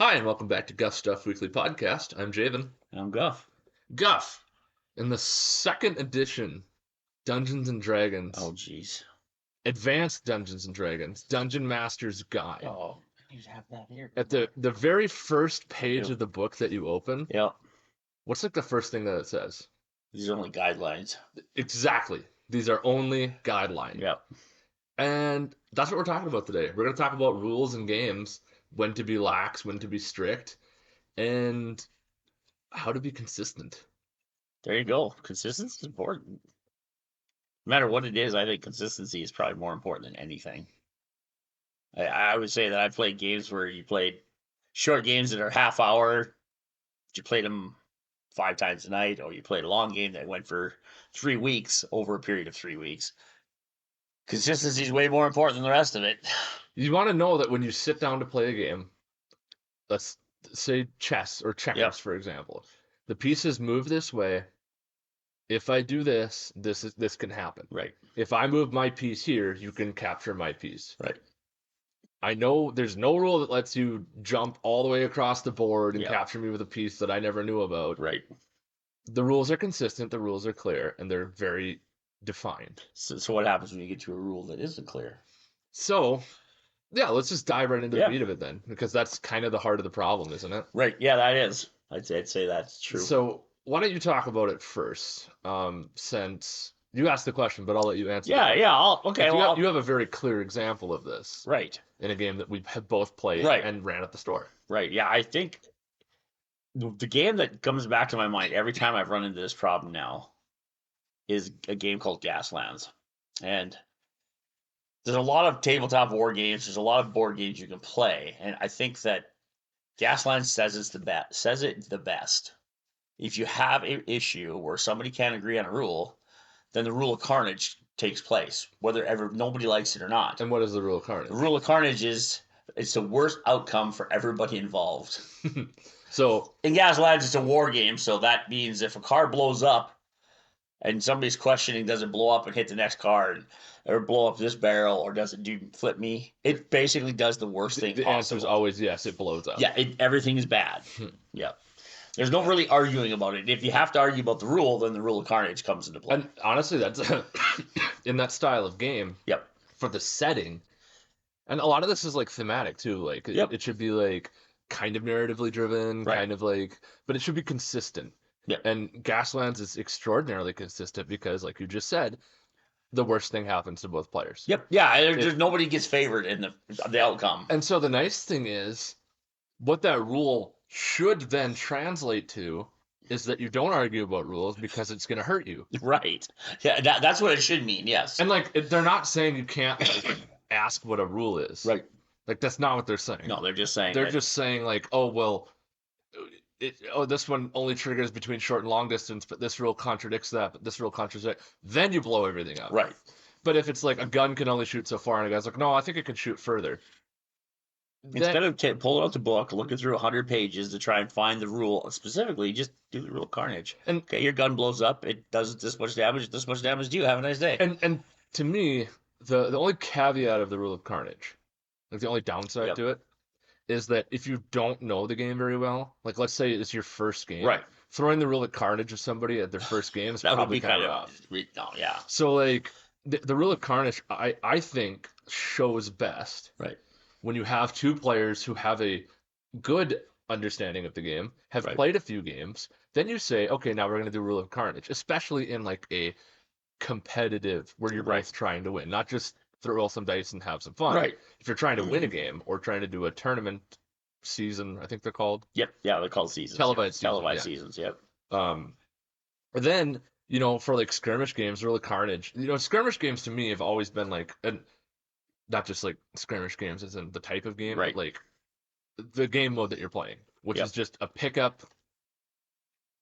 Hi, and welcome back to Guff Stuff Weekly Podcast. I'm Javen. And I'm Guff. Guff, in the second edition, Dungeons and Dragons, Oh, jeez. Advanced Dungeons and Dragons, Dungeon Master's Guide. Oh, I need to have that here. At the very first page of the book that you open, Yep. what's like the first thing that it says? These are only guidelines. Exactly. These are only guidelines. Yep. And that's what we're talking about today. We're going to talk about rules and games, when to be lax, when to be strict, and how to be consistent. There you go. Consistency is important. No matter what it is, I think consistency is probably more important than anything. I would say that I played games where you played short games that are half hour. You played them 5 times a night, or you played a long game that went for 3 weeks over a period of 3 weeks. Consistency is way more important than the rest of it. You want to know that when you sit down to play a game, let's say chess or checkers, for example, the pieces move this way. If I do this, this can happen. Right. If I move my piece here, you can capture my piece. Right. I know there's no rule that lets you jump all the way across the board and capture me with a piece that I never knew about. Right. The rules are consistent, the rules are clear, and they're very defined. So what happens when you get to a rule that isn't clear? So, yeah, let's just dive right into the meat of it then, because that's kind of the heart of the problem, isn't it? Right. Yeah, that is. I'd say that's true. So why don't you talk about it first? Since you asked the question, but I'll let you answer. Yeah. You have a very clear example of this, right, in a game that we have both played and ran at the store. Right. Yeah, I think the game that comes back to my mind every time I've run into this problem now is a game called Gaslands. And there's a lot of tabletop war games. There's a lot of board games you can play, and I think that Gaslands says it the best. If you have an issue where somebody can't agree on a rule, then the rule of carnage takes place, whether nobody likes it or not. And what is the rule of carnage? The rule of carnage is it's the worst outcome for everybody involved. So in Gaslands, it's a war game, so that means if a car blows up and somebody's questioning, does it blow up and hit the next car, or blow up this barrel, or does it flip me? It basically does the worst thing possible. The answer is always yes, it blows up. Yeah, everything is bad. Yeah. There's no really arguing about it. If you have to argue about the rule, then the rule of carnage comes into play. And honestly, that's in that style of game. Yep. For the setting, and a lot of this is like thematic too. Like it should be like kind of narratively driven, kind of like, but it should be consistent. Yeah. And Gaslands is extraordinarily consistent because, like you just said, the worst thing happens to both players. Yep. Yeah. There's nobody gets favored in the outcome. And so the nice thing is, what that rule should then translate to is that you don't argue about rules because it's going to hurt you. Right. Yeah, that's what it should mean, yes. And like, they're not saying you can't ask what a rule is. Right. Like, that's not what they're saying. No, they're just saying. They're just saying like, oh, well, this one only triggers between short and long distance, but this rule contradicts that, but this rule contradicts that. Then you blow everything up. Right. But if it's like a gun can only shoot so far, and a guy's like, no, I think it can shoot further. Instead of pulling out the book, looking through 100 pages to try and find the rule specifically, just do the rule of carnage. And okay, your gun blows up, it does this much damage, do you have a nice day. And to me, the only caveat of the rule of carnage, like the only downside to it, is that if you don't know the game very well, like let's say it's your first game, right? Throwing the rule of carnage at somebody at their first game is probably kind of rough. No, yeah. So like the rule of carnage, I think shows best, right, when you have two players who have a good understanding of the game, have played a few games, then you say, okay, now we're going to do rule of carnage, especially in like a competitive where you're both trying to win, not just throw some dice and have some fun. Right. If you're trying to win a game or trying to do a tournament season, I think they're called. Yep. Yeah, they're called seasons. Televised seasons. Yep. Or then, for like skirmish games, rule of carnage, skirmish games to me have always been like, and not just like skirmish games as in the type of game, but like the game mode that you're playing, which is just a pickup.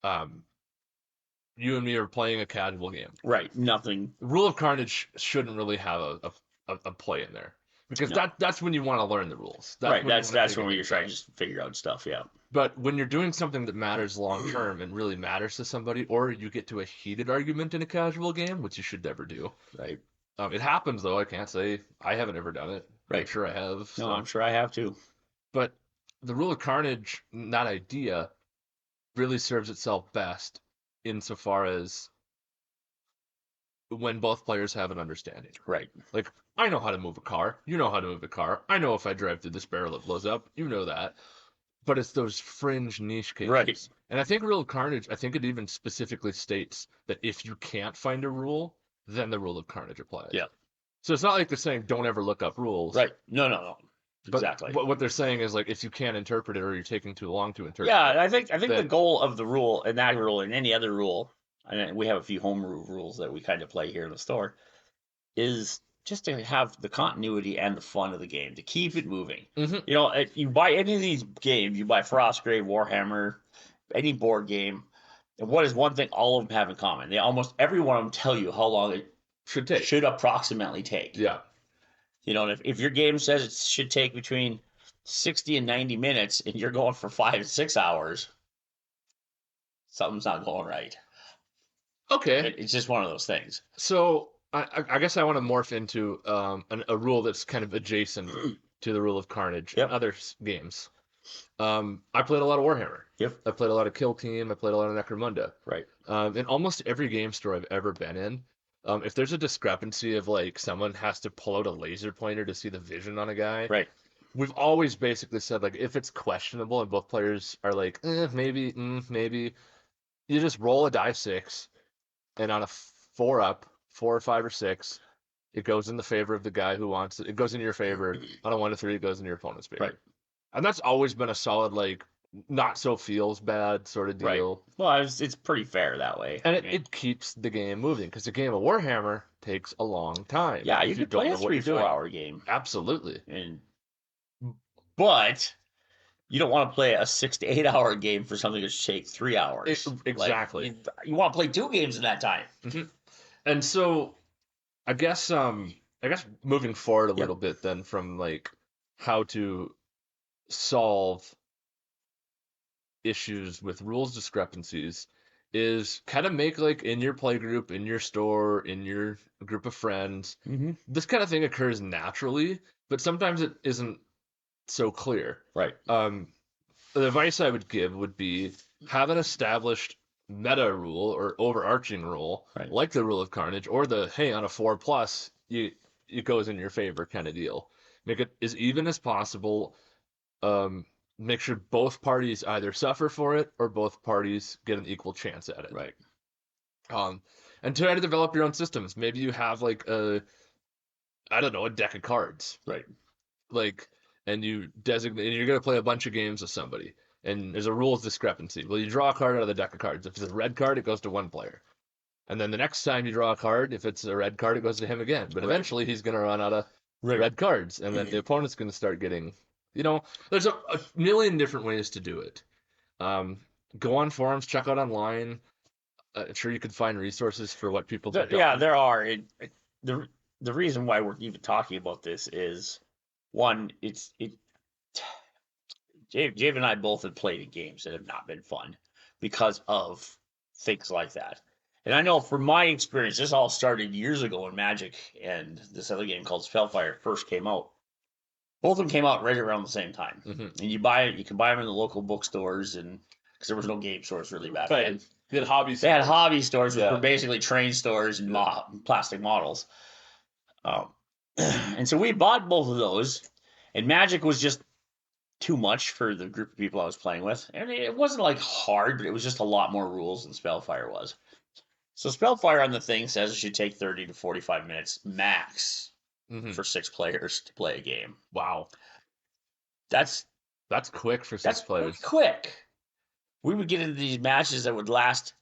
You and me are playing a casual game. Right. Nothing. Rule of carnage shouldn't really have a play in there, because that's when you want to learn the rules. That's when you're trying to just figure out stuff. Yeah. But when you're doing something that matters long term and really matters to somebody, or you get to a heated argument in a casual game, which you should never do. Right. It happens though. I can't say I haven't ever done it. Right. I'm sure I have. No, I'm sure I have too. But the rule of carnage, that idea, really serves itself best insofar as when both players have an understanding. Right. Like, I know how to move a car. You know how to move a car. I know if I drive through this barrel, it blows up. You know that. But it's those fringe niche cases. Right. And I think Rule of Carnage, I think it even specifically states that if you can't find a rule, then the Rule of Carnage applies. Yeah. So it's not like they're saying don't ever look up rules. Right. No. Exactly. But what they're saying is like if you can't interpret it or you're taking too long to interpret Yeah, it. I think the then- goal of the rule and that rule and any other rule, and we have a few home rules that we kind of play here in the store, is just to have the continuity and the fun of the game, to keep it moving. Mhm. You know, if you buy any of these games, you buy Frostgrave, Warhammer, any board game, and what is one thing all of them have in common? They almost every one of them tell you how long it should approximately take. Yeah. You know, if your game says it should take between 60 and 90 minutes and you're going for 5 to 6 hours, something's not going right. Okay. It's just one of those things. So I guess I want to morph into a rule that's kind of adjacent to the Rule of Carnage Yep. in other games. I played a lot of Warhammer. Yep. I played a lot of Kill Team. I played a lot of Necromunda. Right. In almost every game store I've ever been in, if there's a discrepancy of like someone has to pull out a laser pointer to see the vision on a guy, Right. we've always basically said like if it's questionable and both players are like maybe, you just roll a die 6, and on a 4 up, 4 or 5 or 6, it goes in the favor of the guy who wants it. It goes in your favor. On a 1 to 3, it goes in your opponent's favor. Right. And that's always been a solid like not so feels bad sort of deal. Right. Well, it's pretty fair that way. And it keeps the game moving because the game of Warhammer takes a long time. Yeah, if you could don't play a know what you're doing. 3-4 hour game. Absolutely. But you don't want to play a 6 to 8 hour game for something that should take 3 hours. Exactly. Like, you want to play 2 games in that time. Mm-hmm. And so I guess moving forward a little bit then from like how to solve issues with rules discrepancies is kind of make like in your play group, in your store, in your group of friends, this kind of thing occurs naturally, but sometimes it isn't so clear. Right. The advice I would give would be have an established meta rule or overarching rule, Right. like the Rule of Carnage or the hey on a 4+, it goes in your favor kind of deal. Make it as even as possible. Make sure both parties either suffer for it or both parties get an equal chance at it. Right. And try to develop your own systems. Maybe you have like a deck of cards. Right. Like, and you designate, and you're going to play a bunch of games with somebody, and there's a rules discrepancy. Well, you draw a card out of the deck of cards. If it's a red card, it goes to one player. And then the next time you draw a card, if it's a red card, it goes to him again. But eventually he's going to run out of red cards, and then the opponent's going to start getting, there's a million different ways to do it. Go on forums, check out online. I'm sure you could find resources for what people do. Yeah, there are. The reason why we're even talking about this is, one, Jave and I both have played games that have not been fun because of things like that. And I know from my experience, this all started years ago when Magic and this other game called Spellfire first came out. Both of them came out right around the same time. Mm-hmm. And you can buy them in the local bookstores, and because there was no game stores really back then. They had hobby stores. They had hobby stores, which were basically train stores and plastic models. And so we bought both of those, and Magic was just too much for the group of people I was playing with. And it wasn't like hard, but it was just a lot more rules than Spellfire was. So Spellfire on the thing says it should take 30 to 45 minutes max for 6 players to play a game. Wow. That's quick for 6 players. Quick. We would get into these matches that would last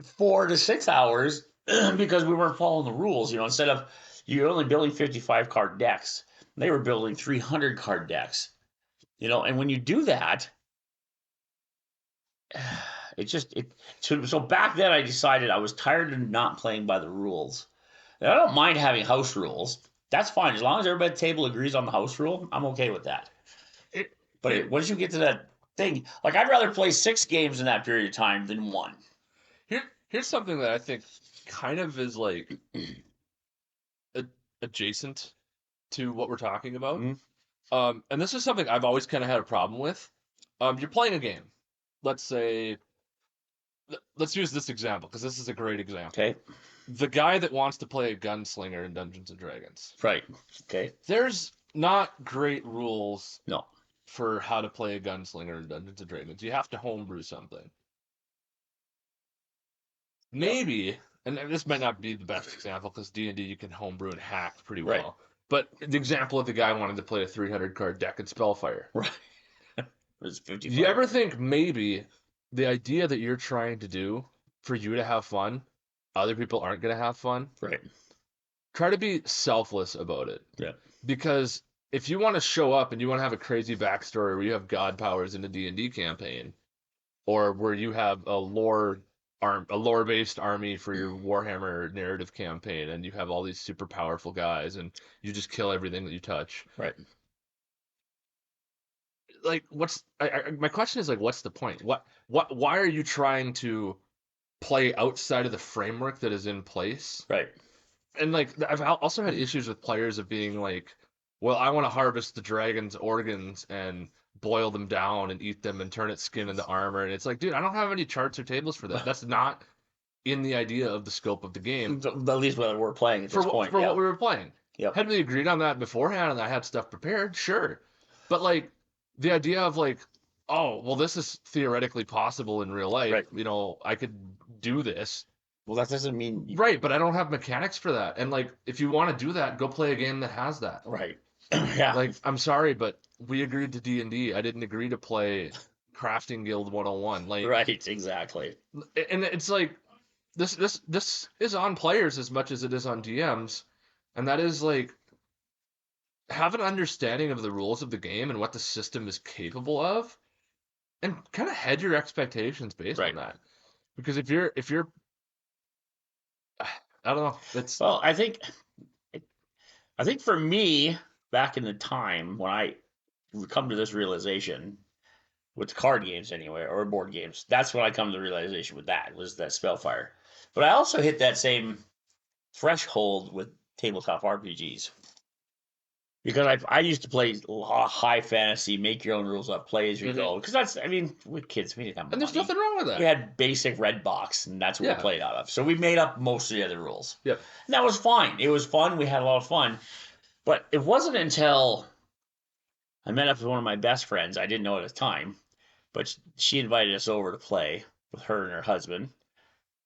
4 to 6 hours because we weren't following the rules. Instead of you're only building 55 card decks, they were building 300 card decks. And when you do that, so back then I decided I was tired of not playing by the rules. And I don't mind having house rules. That's fine. As long as everybody at the table agrees on the house rule, I'm okay with that. But once you get to that thing, like I'd rather play 6 games in that period of time than 1. Here's something that I think kind of is like adjacent to what we're talking about. And this is something I've always kind of had a problem with. You're playing a game. Let's say, let's use this example because this is a great example. Okay. The guy that wants to play a gunslinger in Dungeons and Dragons. Right. Okay. There's not great rules No. for how to play a gunslinger in Dungeons and Dragons. You have to homebrew something. Maybe, and this might not be the best example because D&D you can homebrew and hack pretty well. Right. But the example of the guy wanted to play a 300 card deck and Spellfire. Right. It was 55. Do you ever think maybe the idea that you're trying to do for you to have fun, other people aren't going to have fun? Right. Try to be selfless about it. Yeah. Because if you want to show up and you want to have a crazy backstory where you have god powers in a D&D campaign, or where you have a lore-based army for your Warhammer narrative campaign, and you have all these super powerful guys, and you just kill everything that you touch. Right. Like, my question is like, what's the point? Why are you trying to play outside of the framework that is in place? Right. And like, I've also had issues with players of being like, well, I want to harvest the dragon's organs and boil them down and eat them and turn its skin into armor. And it's like, dude, I don't have any charts or tables for that. That's not in the idea of the scope of the game. At least what we're playing at this point. For what we were playing. Yep. Had we agreed on that beforehand and I had stuff prepared, sure. But like, the idea of like, oh, well, this is theoretically possible in real life. Right. You know, I could do this. Well, that doesn't mean... Right, but I don't have mechanics for that. And like, if you want to do that, go play a game that has that. Right. Yeah. Like, I'm sorry, but we agreed to D&D. I didn't agree to play Crafting Guild 101. Like, right, exactly. And it's like, this is on players as much as it is on DMs. And that is like, have an understanding of the rules of the game and what the system is capable of, and kind of head your expectations based on that. Because if you're I don't know, it's well, I think for me, back in the time when I would come to this realization with card games anyway, or board games, that's when I come to the realization with that, was that Spellfire. But I also hit that same threshold with tabletop RPGs. Because I used to play a lot of high fantasy, make your own rules up, play as you go. Because that's, I mean, with kids, we didn't have money. And there's nothing wrong with that. We had basic red box, and that's what we played out of. So we made up most of the other rules. Yep. And that was fine. It was fun. We had a lot of fun. But it wasn't until I met up with one of my best friends. I didn't know at the time, but she invited us over to play with her and her husband,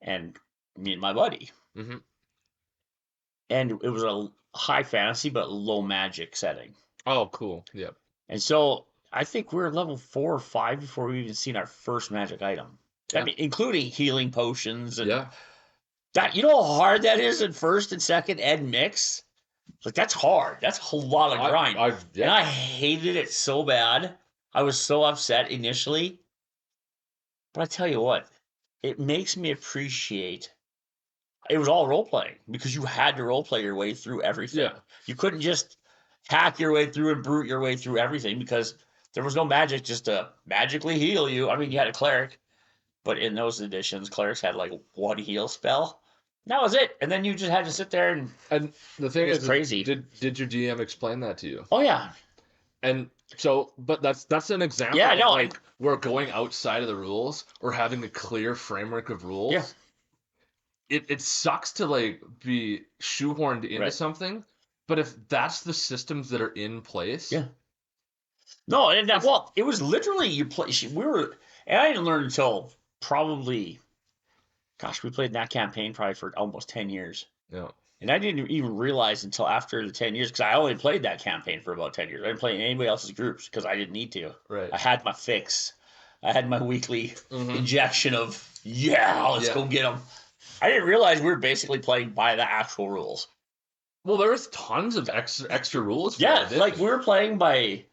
and me and my buddy. Mm-hmm. And it was a high fantasy but low magic setting. Oh, cool. Yep. And so I think we were level 4 or 5 before we even seen our first magic item. I mean, including healing potions and that. You know how hard that is in first and second ed mix? Like, that's hard. That's a whole lot of grind. And I hated it so bad. I was so upset initially. But I tell you what, it makes me appreciate. It was all role playing because you had to role play your way through everything. Yeah. You couldn't just hack your way through and brute your way through everything because there was no magic just to magically heal you. I mean, you had a cleric, but in those editions, clerics had like one heal spell. That was it, and then you just had to sit there and the thing is crazy. Did your DM explain that to you? Oh yeah. And so, but that's an example. Yeah, no, like we're going outside of the rules or having a clear framework of rules. Yeah. It sucks to like be shoehorned into something, but if that's the systems that are in place, no, and that, well, it was literally you play. We were, and I didn't learn until probably, gosh, we played that campaign probably for almost 10 years. Yeah, and I didn't even realize until after the 10 years because I only played that campaign for about 10 years. I didn't play in anybody else's groups because I didn't need to. Right. I had my fix. I had my weekly injection of let's go get them. I didn't realize we were basically playing by the actual rules. Well, there was tons of extra rules. Yeah, like we were playing by,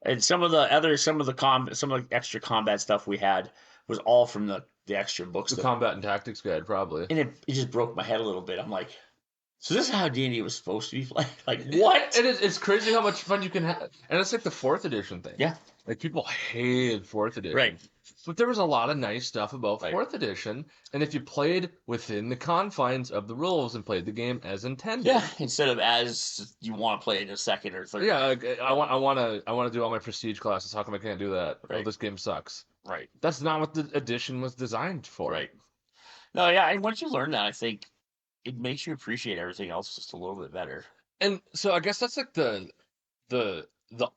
and some of the extra combat stuff we had was all from the extra books. The combat and tactics guide, probably. And it just broke my head a little bit. I'm like, so this is how D&D was supposed to be played? Like, what? It's crazy how much fun you can have. And it's like the 4th edition thing. Yeah. Like people hated fourth edition. Right. But there was a lot of nice stuff about Right. fourth edition, and if you played within the confines of the rules and played the game as intended. Yeah, instead of as you want to play in a second or third. Yeah, like, I want to do all my prestige classes. How come I can't do that? Oh, Right. this game sucks. Right. That's not what the edition was designed for. Right. No, yeah, and once you learn that, I think it makes you appreciate everything else just a little bit better. And so I guess that's like the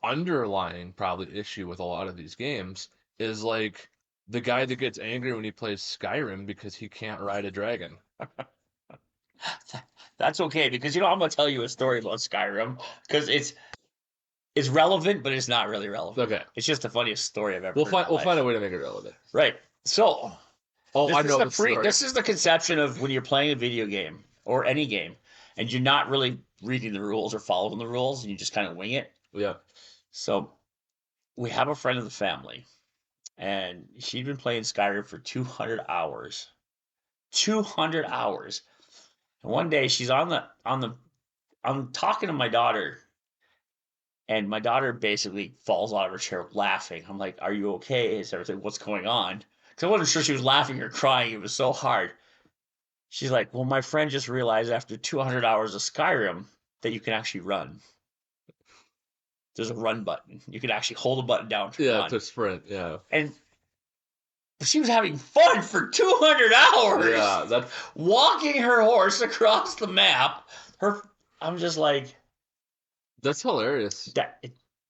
underlying probably issue with a lot of these games is like the guy that gets angry when he plays Skyrim because he can't ride a dragon. That's okay, because I'm gonna tell you a story about Skyrim because it's relevant, but it's not really relevant. Okay. It's just the funniest story I've ever We'll heard. find a way to make it relevant. Right. So I know the story. This is the conception of when you're playing a video game or any game and you're not really reading the rules or following the rules and you just kind of wing it. Yeah. So we have a friend of the family and she'd been playing Skyrim for 200 hours. 200 hours. And one day she's I'm talking to my daughter and my daughter basically falls out of her chair laughing. I'm like, "Are you okay? Is everything? What's going on?" Because I wasn't sure she was laughing or crying. It was so hard. She's like, "Well, my friend just realized after 200 hours of Skyrim that you can actually run. There's a run button. You can actually hold a button down to run." To sprint. Yeah. And she was having fun for 200 hours. Yeah, that's walking her horse across the map. I'm just like, that's hilarious.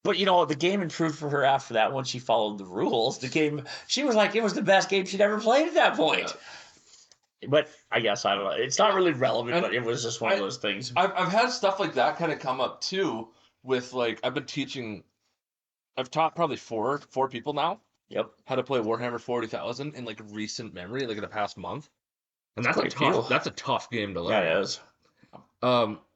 But the game improved for her after that once she followed the rules. The game, she was like, it was the best game she'd ever played at that point. Yeah. But I guess I don't know. It's not really relevant, but it was just one of those things. I've had stuff like that kind of come up too. With like I've taught probably four people now. Yep. How to play Warhammer 40,000 in like recent memory, like in the past month. And that's a tough game to learn. Yeah, it is.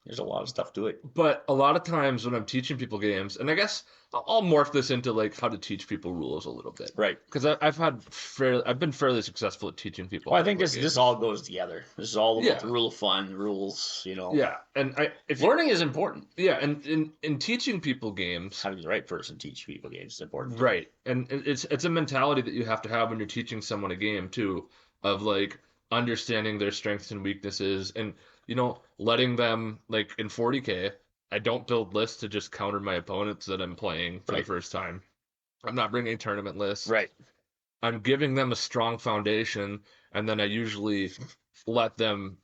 There's a lot of stuff to it. But a lot of times when I'm teaching people games, and I guess I'll morph this into like how to teach people rules a little bit. Right. Because I've been fairly successful at teaching people. Well, I think this all goes together. This is all about the rule of fun, rules, Yeah, and learning is important. Yeah, and in teaching people games, having the right person teach people games is important. Right, and it's a mentality that you have to have when you're teaching someone a game too, of like understanding their strengths and weaknesses, and letting them, like in 40K, I don't build lists to just counter my opponents that I'm playing for the first time. I'm not bringing tournament lists. Right. I'm giving them a strong foundation, and then I usually let them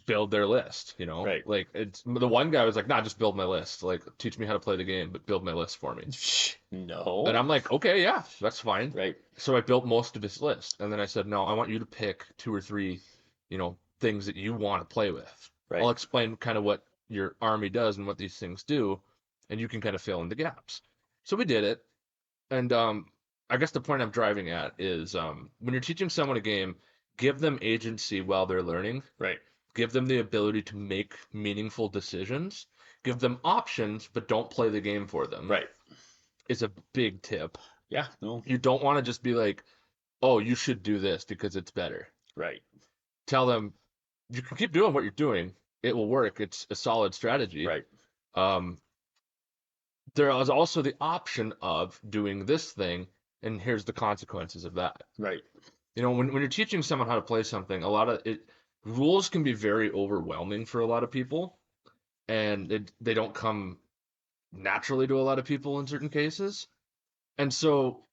build their list. Right. Like it's the one guy was like, "Nah, just build my list. Like teach me how to play the game, but build my list for me." No. And I'm like, "Okay, yeah, that's fine." Right. So I built most of his list, and then I said, "No, I want you to pick 2 or 3, things that you want to play with. Right. I'll explain kind of what your army does and what these things do, and you can kind of fill in the gaps." So we did it, and I guess the point I'm driving at is when you're teaching someone a game, give them agency while they're learning. Right. Give them the ability to make meaningful decisions. Give them options, but don't play the game for them. Right. It's a big tip. Yeah. No. You don't want to just be like, "Oh, you should do this because it's better." Right. Tell them, you can keep doing what you're doing. It will work. It's a solid strategy. Right. There is also the option of doing this thing, and here's the consequences of that. Right. When you're teaching someone how to play something, a lot of rules can be very overwhelming for a lot of people, and they don't come naturally to a lot of people in certain cases. And so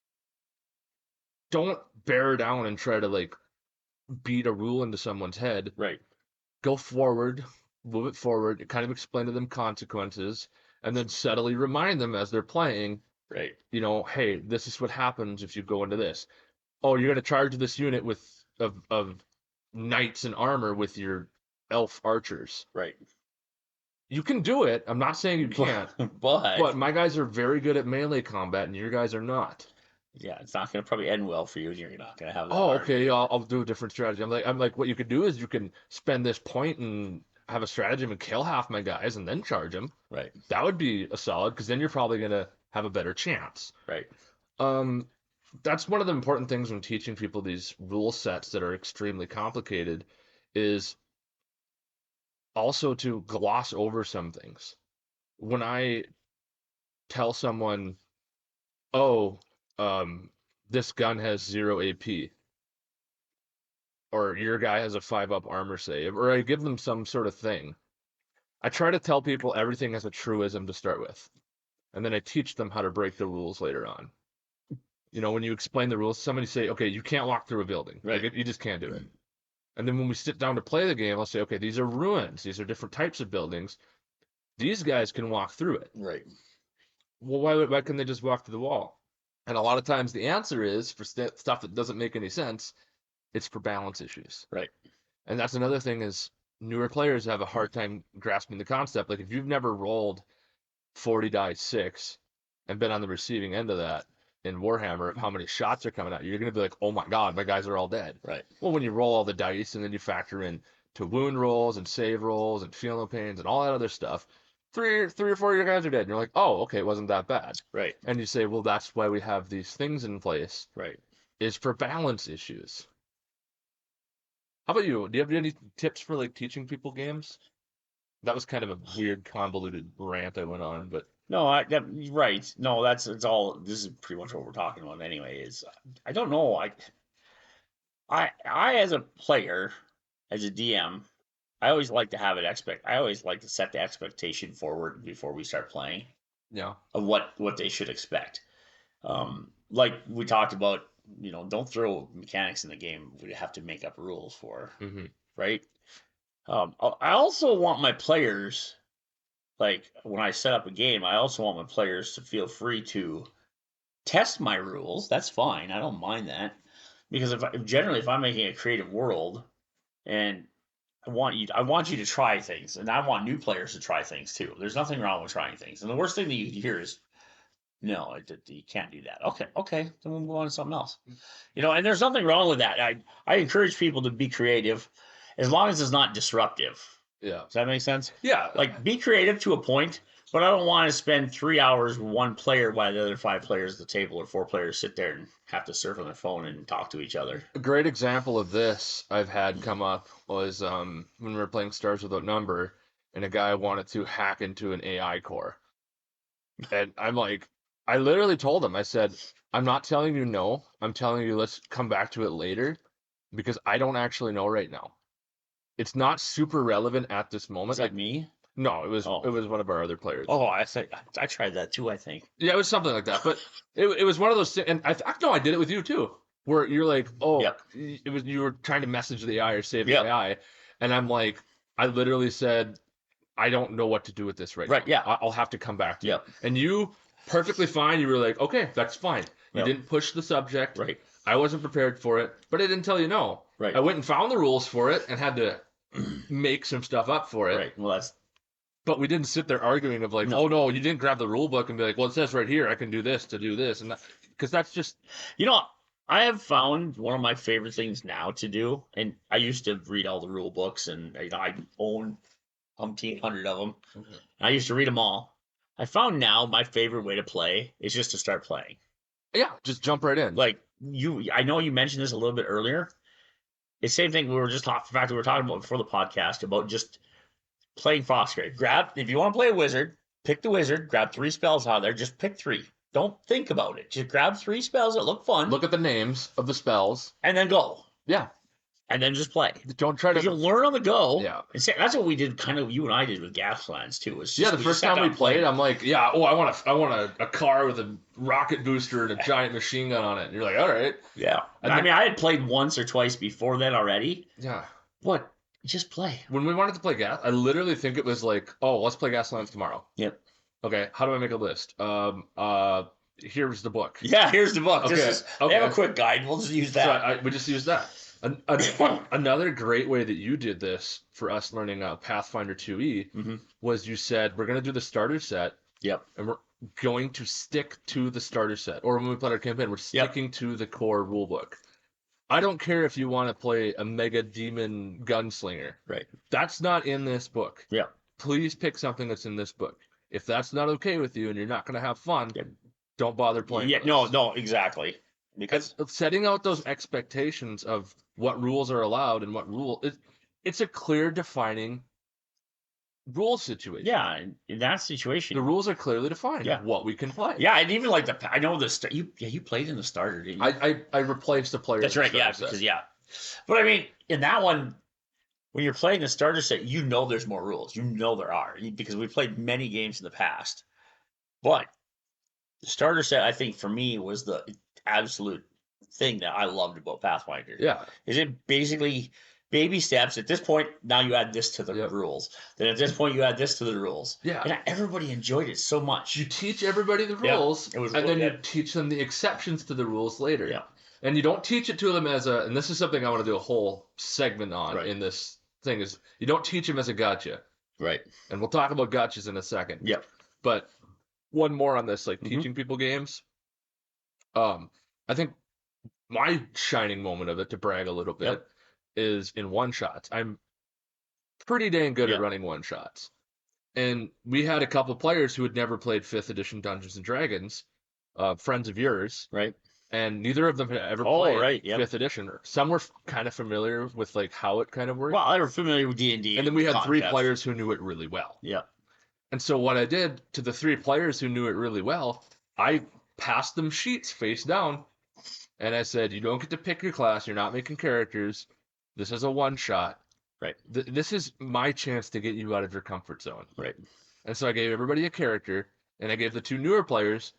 don't bear down and try to like beat a rule into someone's head. Right. Go forward, move it forward, kind of explain to them consequences, and then subtly remind them as they're playing, right? Hey, this is what happens if you go into this. Oh, you're gonna charge this unit of knights in armor with your elf archers. Right. You can do it. I'm not saying you can't. But my guys are very good at melee combat, and your guys are not. Yeah, it's not going to probably end well for you, and you're not going to have that. Oh, okay. I'll do a different strategy. I'm like, what you could do is you can spend this point and have a stratagem and kill half my guys and then charge them. Right. That would be a solid, because then you're probably going to have a better chance. Right. That's one of the important things when teaching people these rule sets that are extremely complicated, is also to gloss over some things. When I tell someone, "Oh, this gun has 0 AP, or your guy has a 5-up armor save, or I give them some sort of thing. I try to tell people everything has a truism to start with, and then I teach them how to break the rules later on. When you explain the rules, somebody say, okay, you can't walk through a building. Right. Like, you just can't do it. And then when we sit down to play the game, I'll say, okay, these are ruins. These are different types of buildings. These guys can walk through it. Right. Well, why can't they just walk through the wall? And a lot of times the answer is, for stuff that doesn't make any sense, it's for balance issues. Right. And that's another thing is newer players have a hard time grasping the concept. Like, if you've never rolled 40 die 6 and been on the receiving end of that in Warhammer, of how many shots are coming out, you're going to be like, oh my God, my guys are all dead. Right. Well, when you roll all the dice and then you factor in to wound rolls and save rolls and feel no pains and all that other stuff, three or four of your guys are dead. And you're like, oh, okay, it wasn't that bad. Right. And you say, well, that's why we have these things in place. Right. Is for balance issues. How about you? Do you have any tips for like teaching people games? That was kind of a weird, convoluted rant I went on, but No, right. No, it's all. This is pretty much what we're talking about anyway. Is I don't know. I as a player, as a DM, I always like to have I always like to set the expectation forward before we start playing yeah, of what they should expect. Like we talked about, don't throw mechanics in the game we have to make up rules for, right? I also want my players, like when I set up a game, I also want my players to feel free to test my rules. That's fine. I don't mind that, because if I'm making a creative world, and I want you to try things, and I want new players to try things too. There's nothing wrong with trying things, and the worst thing that you hear is, no, you can't do that. Okay, then we'll move on to something else. And there's nothing wrong with that. I encourage people to be creative, as long as it's not disruptive. yeah. Does that make sense? Yeah. Like, be creative to a point, but I don't want to spend 3 hours with one player while the other 5 players at the table or 4 players sit there and have to surf on their phone and talk to each other. A great example of this I've had come up was when we were playing Stars Without Number, and a guy wanted to hack into an AI core. And I'm like, I literally told him, I said, I'm not telling you no. I'm telling you let's come back to it later, because I don't actually know right now. It's not super relevant at this moment. Is that me? No, it was one of our other players. Oh, I tried that too, I think. Yeah, it was something like that. But it was one of those things, and I did it with you too, where you're like, oh, Yep. You were trying to message the AI or save the Yep. AI, and I'm like, I literally said, I don't know what to do with this right now. Right, yeah. I'll have to come back to Yep. it. And you, perfectly fine, you were like, okay, that's fine. You Yep. didn't push the subject. Right. I wasn't prepared for it, but I didn't tell you no. Right. I went and found the rules for it and had to make some stuff up for it. Right. Well, But we didn't sit there arguing of like, No. oh no, you didn't grab the rule book and be like, well, it says right here I can do this to do this, and because that's just, I have found one of my favorite things now to do, and I used to read all the rule books, and I own 100 of them. Mm-hmm. I used to read them all. I found now my favorite way to play is just to start playing. yeah, just jump right in. Like I know you mentioned this a little bit earlier. It's the same thing we were talking about before the podcast about just playing Frostgrave. If you want to play a wizard, pick the wizard, grab 3 spells out of there, just pick 3. Don't think about it. Just grab 3 spells that look fun. Look at the names of the spells. And then go. Yeah. And then just play. Don't try to. You'll learn on the go. Yeah. And that's what we did, kind of, you and I did with Gaslands too. The first time we played, I'm like, yeah, I want a car with a rocket booster and a giant machine gun on it. And you're like, all right. Yeah. And I mean, I had played once or twice before then already. Yeah. But just play. When we wanted to play Gas, I literally think it was like, oh, let's play Gaslands tomorrow. Yep. Okay, how do I make a list? Here's the book. Yeah, here's the book. Okay. They have a quick guide. We'll just use that. So we just use that. Another great way that you did this for us learning Pathfinder 2e was you said, we're going to do the starter set. Yep. And we're going to stick to the starter set. Or when we played our campaign, we're sticking to the core rulebook. I don't care if you want to play a mega demon gunslinger. Right. That's not in this book. Yeah. Please pick something that's in this book. If that's not okay with you and you're not going to have fun, don't bother playing. Yeah, no, exactly. Because setting out those expectations of what rules are allowed and what it's a clear defining rule situation. Yeah, in that The situation, rules are clearly defined. Yeah. What we can play. yeah, and even like I know you played in the starter, didn't you? I replaced the player. That's in the right, yeah, starter set. because but I mean, in that one, when you're playing the starter set, there's more rules. There are because we played many games in the past. But the starter set, I think, for me, was the absolute thing that I loved about Pathfinder. Yeah. Is it basically baby steps? At this point, now you add this to the Yep. rules. Then at this point, you add this to the rules. Yeah. And everybody enjoyed it so much. You teach everybody the Yeah, rules, it was and really then you good. teach them the exceptions to the rules later. Yeah. And you don't teach it to them as a, and this is something I want to do a whole segment on Right. in this thing, is you don't teach them as a gotcha. Right. And we'll talk about gotchas in a second. Yep. But one more on this, like Mhm. teaching people games. I think my shining moment of it, to brag a little bit, Yep. is in one shots. I'm pretty dang good Yeah. at running one shots. And we had a couple players who had never played 5th edition Dungeons and Dragons, friends of yours, Right. and neither of them had ever Oh, played right, yep. 5th edition. Some were kind of familiar with like how it kind of worked. Well, they were familiar with D&D. And then we had 3 concepts. players who knew it really well. Yeah. And so what I did to the 3 players who knew it really well, I passed them sheets face down, and I said, "You don't get to pick your class. You're not making characters. This is a one shot. Right. This is my chance to get you out of your comfort zone." Right. And so I gave everybody a character, and I gave the 2 newer players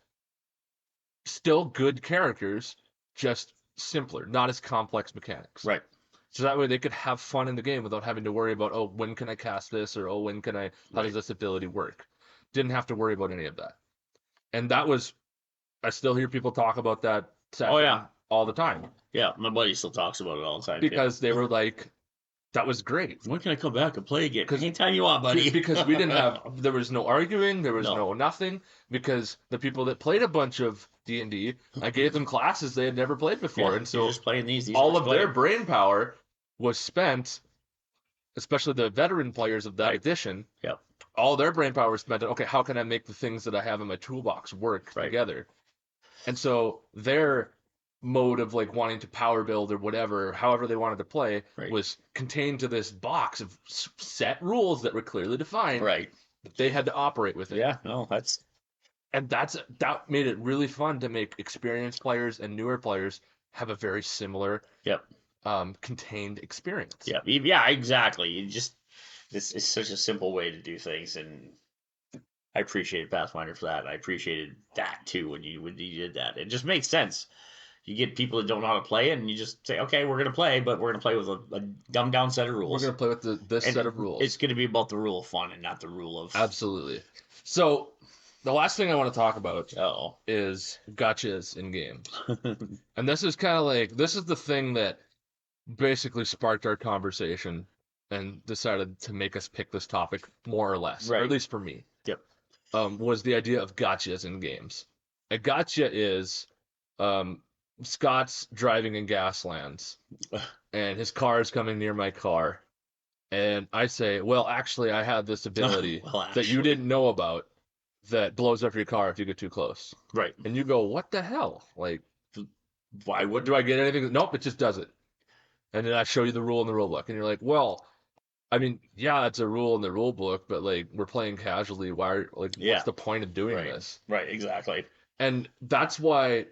still good characters, just simpler, not as complex mechanics. Right. So that way they could have fun in the game without having to worry about, oh, when can I cast this, or oh, when can I, how does this ability work? Didn't have to worry about any of that. And that was, I still hear people talk about that session yeah. all the time. Yeah, my buddy still talks about it all the time. Because they were like, that was great. When can I come back and play again? Anytime you want, buddy. Because we didn't have, there was no arguing, there was No. no nothing, because the people that played a bunch of D&D, I gave them classes they had never played before, Yeah, and so you're just playing these all guys of play their them. brain power was spent, especially the veteran players of that Right. edition. Yep. All their brain power was spent on, okay, how can I make the things that I have in my toolbox work Right. together? And so their mode of like wanting to power build or whatever, however they wanted to play, Right. was contained to this box of set rules that were clearly defined. Right. That they had to operate with it. Yeah, no, that's And that made it really fun to make experienced players and newer players have a very similar Yep. Contained experience. Yeah, exactly. You just this is such a simple way to do things, and I appreciated Pathfinder for that. I appreciated that too when you did that. It just makes sense. You get people that don't know how to play, and you just say, "Okay, we're gonna play, but we're gonna play with a dumbed down set of rules. We're gonna play with this And set of rules. It's gonna be about the rule of fun and not the rule of Absolutely. So the last thing I want to talk about Oh, is gotchas in games. And this is kind of like, this is the thing that basically sparked our conversation and decided to make us pick this topic more or less, or Right. at least for me. Yep. Was the idea of gotchas in games. A gotcha is Scott's driving in Gaslands, and his car is coming near my car, and I say, well, actually, I have this ability Well, that you actually. didn't know about that blows up your car if you get too close. Right. And you go, what the hell? Like, Why would do I get anything? Nope, it just does it. And then I show you the rule in the rule book, and you're like, well, I mean, yeah, it's a rule in the rule book, but like we're playing casually. Why? Like, Yeah. what's the point of doing Right. this? Right, exactly. And that's why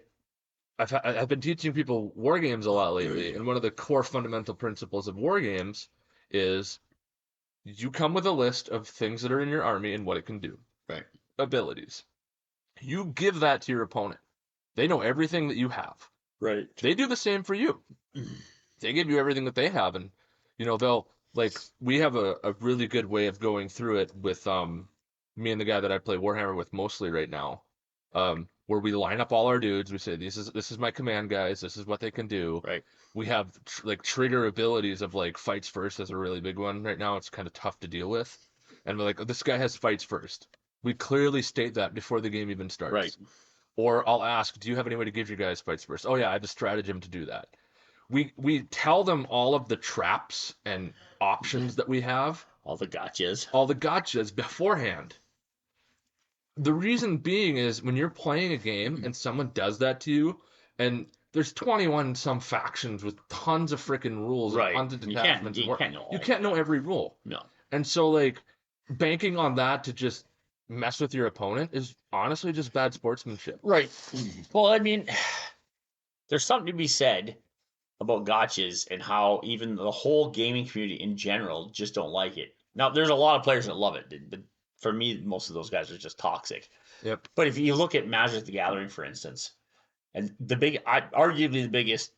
I've been teaching people war games a lot lately. And one of the core fundamental principles of war games is you come with a list of things that are in your army and what it can do. Right. Abilities. You give that to your opponent. They know everything that you have. Right. They do the same for you. They give you everything that they have, and they'll like, we have a really good way of going through it with me and the guy that I play Warhammer with mostly right now, where we line up all our dudes. We say, this is my command guys. This is what they can do. Right. We have like trigger abilities of like fights first is a really big one right now. It's kind of tough to deal with, and we're like, oh, this guy has fights first. We clearly state that before the game even starts. Right. Or I'll ask, do you have any way to give your guys fights first? Oh yeah, I have a stratagem to do that. We tell them all of the traps and options that we have, All the gotchas. all the gotchas beforehand. The reason being is when you're playing a game and someone does that to you, and there's 21 some factions with tons of freaking rules Right. and tons of You detachments. can't know. You can't know every rule. No. And so like banking on that to just mess with your opponent is honestly just bad sportsmanship. Right. Well, I mean, there's something to be said about gotchas and how even the whole gaming community in general just don't like it. Now, there's a lot of players that love it, but for me, most of those guys are just toxic. Yep. But if you look at Magic the Gathering, for instance, and arguably the biggest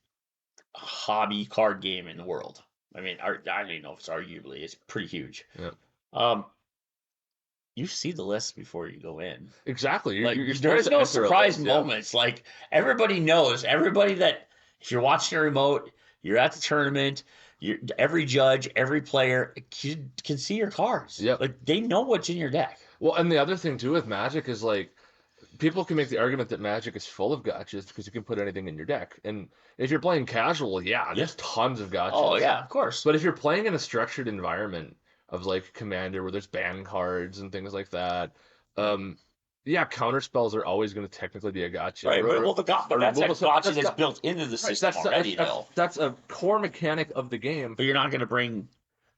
hobby card game in the world. I mean, I don't even know if it's arguably, it's pretty huge. Yep. You see the list before you go in. Exactly. Like, You're there's supposed to no enter a surprise list, yeah. moments. Like, everybody knows. Everybody that, if you're watching a remote, you're at the tournament, every judge, every player can see your cards. Yep. Like, they know what's in your deck. Well, and the other thing too with Magic is like people can make the argument that Magic is full of gotchas because you can put anything in your deck. And if you're playing casual, yeah, there's tons of gotchas. Oh yeah, of course. But if you're playing in a structured environment of like Commander where there's ban cards and things like that, yeah, counter spells are always going to technically be a gotcha. Right. Well, but that's a gotcha that's built into the system already, though. That's a core mechanic of the game. But you're not going to bring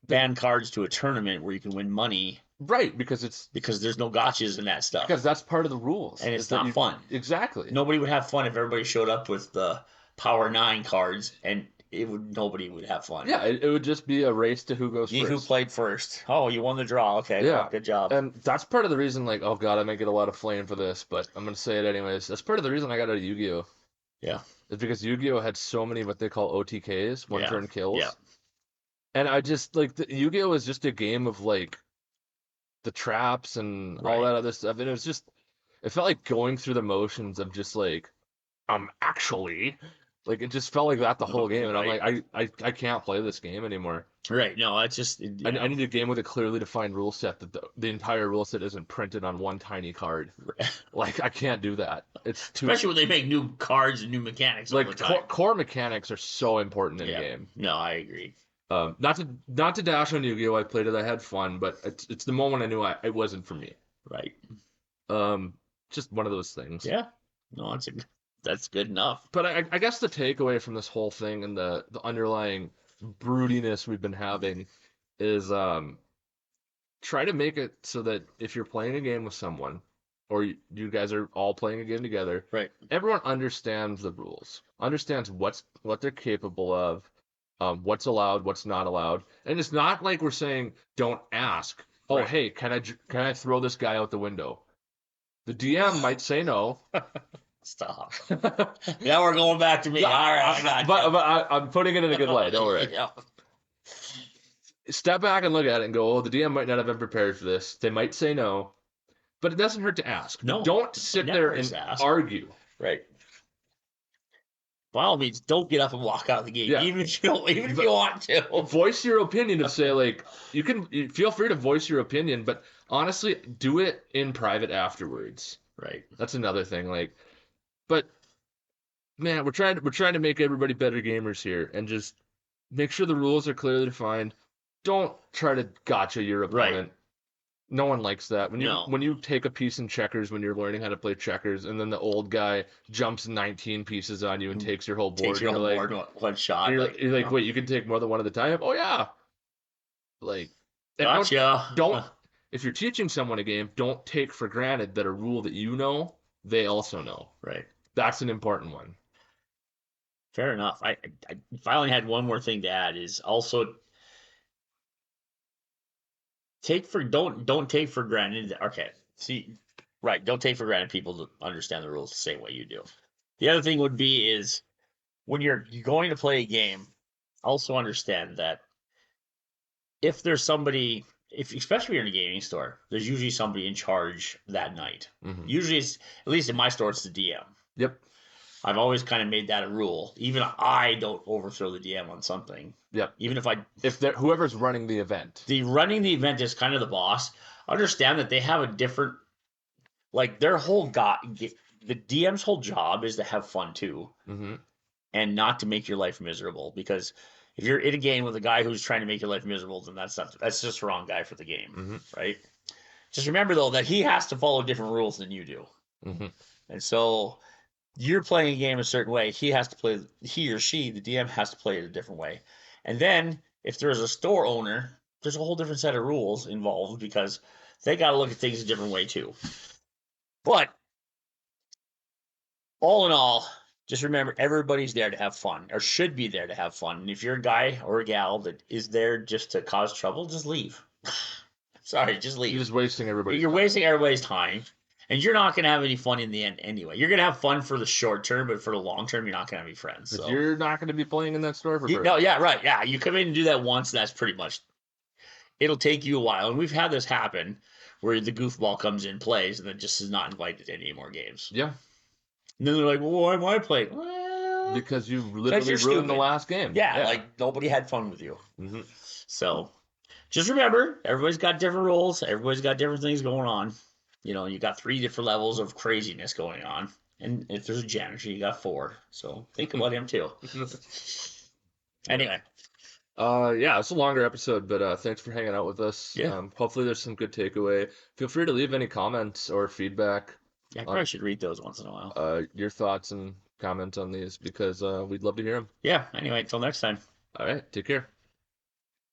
ban cards to a tournament where you can win money. Right, because there's no gotchas in that stuff. Because that's part of the rules. And it's not fun. Exactly. Nobody would have fun if everybody showed up with the Power 9 cards, and nobody would have fun. Yeah, it would just be a race to who goes first. Who played first. Oh, you won the draw. Okay, yeah. Well, good job. And that's part of the reason, like, oh god, I might get a lot of flame for this, but I'm going to say it anyways. That's part of the reason I got out of Yu-Gi-Oh! Yeah. It's because Yu-Gi-Oh! Had so many what they call OTKs, one-turn kills. Yeah. And I just, like, Yu-Gi-Oh! Is just a game of, like, the traps and all that other stuff. And it felt like going through the motions of just like, actually, like it just felt like that the whole game. And I'm like, I can't play this game anymore. Right. No, it's just, I need a game with a clearly defined rule set that the entire rule set isn't printed on one tiny card. Like I can't do that. It's too, especially when they make new cards and new mechanics all the time. Core mechanics are so important in a game. No, I agree. Not to dash on Yu-Gi-Oh! I played it. I had fun, but it's the moment I knew it wasn't for me. Right. Just one of those things. Yeah. No, that's good enough. But I guess the takeaway from this whole thing and the underlying broodiness we've been having is try to make it so that if you're playing a game with someone or you guys are all playing a game together, right? Everyone understands the rules, understands what they're capable of. What's allowed, what's not allowed, and it's not like we're saying don't ask. Oh, hey, can I throw this guy out the window? The DM might say no. Stop. Now we're going back to me. All right, but I'm putting it in a good light. Don't worry. Yeah. Step back and look at it and go, oh, the DM might not have been prepared for this. They might say no, but it doesn't hurt to ask. No, don't sit there and argue. Right. By all means, don't get up and walk out of the game, even if you want to. Voice your opinion and say, like, you feel free to voice your opinion, but honestly, do it in private afterwards. Right. That's another thing. Like, but man, we're trying to make everybody better gamers here, and just make sure the rules are clearly defined. Don't try to gotcha your opponent. Right. No one likes that. When you take a piece in checkers when you're learning how to play checkers, and then the old guy jumps 19 pieces on you and takes your whole board. Takes your whole board one shot. You're like, wait, you can take more than one at a time? Oh yeah. Like, gotcha. Don't if you're teaching someone a game, don't take for granted that a rule that you know, they also know. Right. That's an important one. Fair enough. If I only had one more thing to add is also don't take for granted. Okay. See, right. Don't take for granted people to understand the rules the same way you do. The other thing would be is when you're going to play a game, also understand that if there's somebody, especially in a gaming store, there's usually somebody in charge that night. Mm-hmm. Usually, it's, at least in my store, it's the DM. Yep. I've always kind of made that a rule. Even I don't overthrow the DM on something. Yep. Even if whoever's running the event. Running the event is kind of the boss. Understand that they have a different, like their whole the DM's whole job is to have fun too, mm-hmm. and not to make your life miserable. Because if you're in a game with a guy who's trying to make your life miserable, then that's just the wrong guy for the game, mm-hmm. right? Just remember though that he has to follow different rules than you do, mm-hmm. and so. You're playing a game a certain way. He or she, the DM has to play it a different way. And then if there's a store owner there's a whole different set of rules involved because they got to look at things a different way too. But all in all, just remember everybody's there to have fun, or should be there to have fun. And if you're a guy or a gal that is there just to cause trouble, just leave. Sorry, just leave. You're just wasting everybody's You're time. wasting everybody's time. And you're not going to have any fun in the end anyway. You're going to have fun for the short term, but for the long term, you're not going to have any friends. But So. you're not going to be playing in that store for No, yeah, right. Yeah, you come in and do that once, and that's pretty much. It'll take you a while. And we've had this happen where the goofball comes in, plays, and then just is not invited to any more games. Yeah. And then they're like, well, why am I playing? Well, because you literally ruined stupid. the last game. Yeah, like nobody had fun with you. Mm-hmm. So just remember, everybody's got different rules. Everybody's got different things going on. You know, you got 3 different levels of craziness going on. And if there's a janitor, you got 4. So think about him too. Anyway. Yeah, it's a longer episode, but thanks for hanging out with us. Yeah. Hopefully there's some good takeaway. Feel free to leave any comments or feedback. Yeah, I probably should read those once in a while. Your thoughts and comments on these because we'd love to hear them. Yeah, anyway, until next time. All right, take care.